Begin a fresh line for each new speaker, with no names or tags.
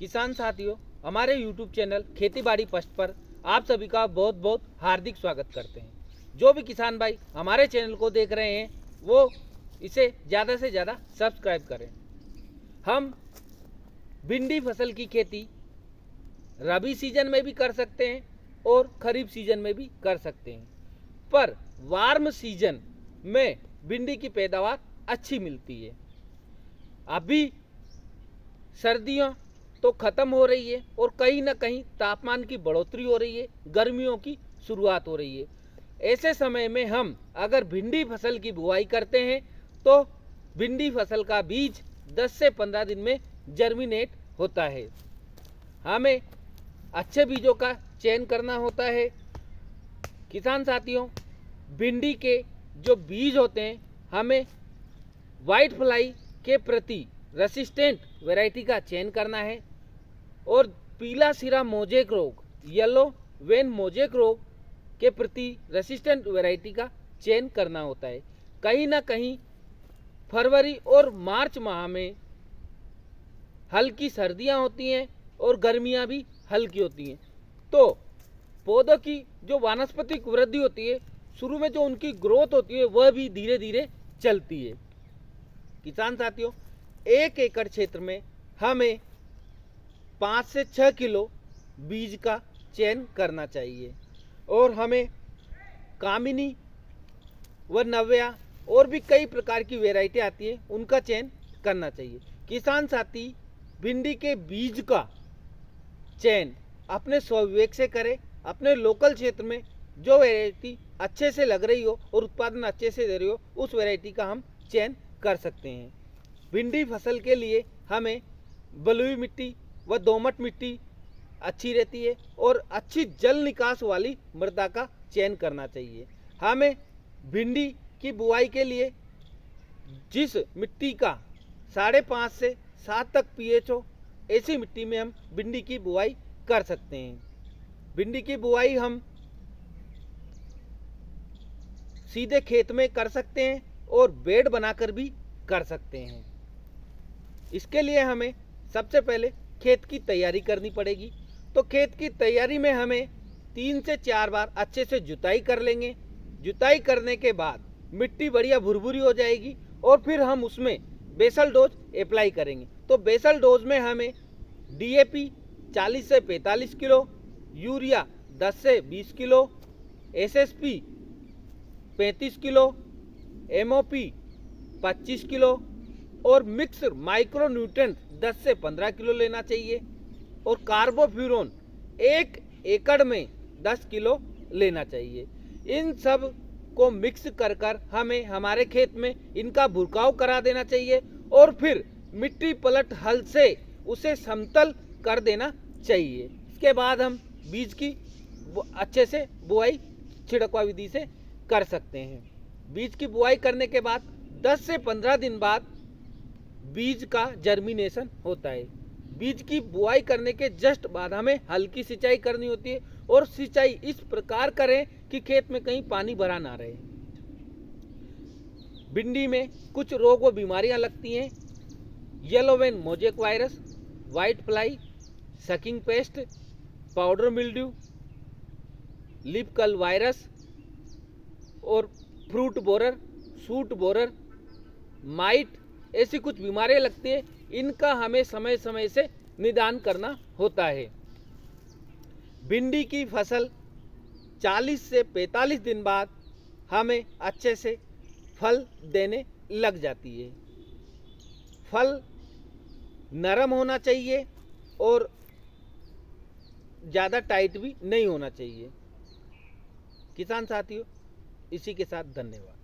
किसान साथियों, हमारे YouTube चैनल खेती बाड़ी पस्ट पर आप सभी का बहुत बहुत हार्दिक स्वागत करते हैं। जो भी किसान भाई हमारे चैनल को देख रहे हैं वो इसे ज़्यादा से ज़्यादा सब्सक्राइब करें। हम भिंडी फसल की खेती रबी सीजन में भी कर सकते हैं और खरीफ सीजन में भी कर सकते हैं, पर वार्म सीजन में भिंडी की पैदावार अच्छी मिलती है। अभी सर्दियाँ तो ख़त्म हो रही है और कहीं ना कहीं तापमान की बढ़ोतरी हो रही है, गर्मियों की शुरुआत हो रही है। ऐसे समय में हम अगर भिंडी फसल की बुआई करते हैं तो भिंडी फसल का बीज 10 से 15 दिन में जर्मिनेट होता है। हमें अच्छे बीजों का चयन करना होता है। किसान साथियों, भिंडी के जो बीज होते हैं हमें वाइट फ्लाई के प्रति रेसिस्टेंट वैरायटी का चयन करना है और पीला सिरा मोजेक रोग, येलो वेन मोजेक रोग के प्रति रेसिस्टेंट वैरायटी का चयन करना होता है। कहीं ना कहीं फरवरी और मार्च माह में हल्की सर्दियां होती हैं और गर्मियां भी हल्की होती हैं, तो पौधों की जो वानस्पतिक वृद्धि होती है, शुरू में जो उनकी ग्रोथ होती है वह भी धीरे धीरे चलती है। किसान साथियों, 1 एकड़ क्षेत्र में हमें 5 से 6 किलो बीज का चयन करना चाहिए और हमें कामिनी व नव्या और भी कई प्रकार की वैरायटी आती है उनका चयन करना चाहिए। किसान साथी भिंडी के बीज का चयन अपने स्वविवेक से करें। अपने लोकल क्षेत्र में जो वैरायटी अच्छे से लग रही हो और उत्पादन अच्छे से दे रही हो उस वैरायटी का हम चयन कर सकते हैं। भिंडी फसल के लिए हमें बलुई मिट्टी व दोमट मिट्टी अच्छी रहती है और अच्छी जल निकास वाली मृदा का चयन करना चाहिए। हमें भिंडी की बुआई के लिए जिस मिट्टी का 5.5 से 7 तक pH हो, ऐसी मिट्टी में हम भिंडी की बुआई कर सकते हैं। भिंडी की बुआई हम सीधे खेत में कर सकते हैं और बेड बनाकर भी कर सकते हैं। इसके लिए हमें सबसे पहले खेत की तैयारी करनी पड़ेगी। तो खेत की तैयारी में हमें 3 से 4 बार अच्छे से जुताई कर लेंगे। जुताई करने के बाद मिट्टी बढ़िया भुरभुरी हो जाएगी और फिर हम उसमें बेसल डोज अप्लाई करेंगे। तो बेसल डोज में हमें DAP 40 से 45 किलो, यूरिया 10 से 20 kilo, SSP 35 kilo, MOP 25 kilo और मिक्स माइक्रो न्यूट्रेंट 10 से 15 किलो लेना चाहिए और कार्बोफ्यूरॉन 1 एकड़ में 10 किलो लेना चाहिए। इन सब को मिक्स कर हमें हमारे खेत में इनका भुरकाव करा देना चाहिए और फिर मिट्टी पलट हल से उसे समतल कर देना चाहिए। इसके बाद हम बीज की अच्छे से बुआई छिड़कवा विधि से कर सकते हैं। बीज की बुआई करने के बाद 10 से 15 दिन बाद बीज का जर्मिनेशन होता है। बीज की बुआई करने के जस्ट बाद हमें हल्की सिंचाई करनी होती है और सिंचाई इस प्रकार करें कि खेत में कहीं पानी भरा ना रहे। भिंडी में कुछ रोग व बीमारियां लगती हैं: yellow vein mosaic virus, white fly, sucking pest, powder mildew, leaf curl virus और fruit borer, shoot borer, mite, ऐसी कुछ बीमारियां लगती है। इनका हमें समय समय से निदान करना होता है। भिंडी की फसल 40 से 45 दिन बाद हमें अच्छे से फल देने लग जाती है। फल नरम होना चाहिए और ज़्यादा टाइट भी नहीं होना चाहिए। किसान साथियों, इसी के साथ धन्यवाद।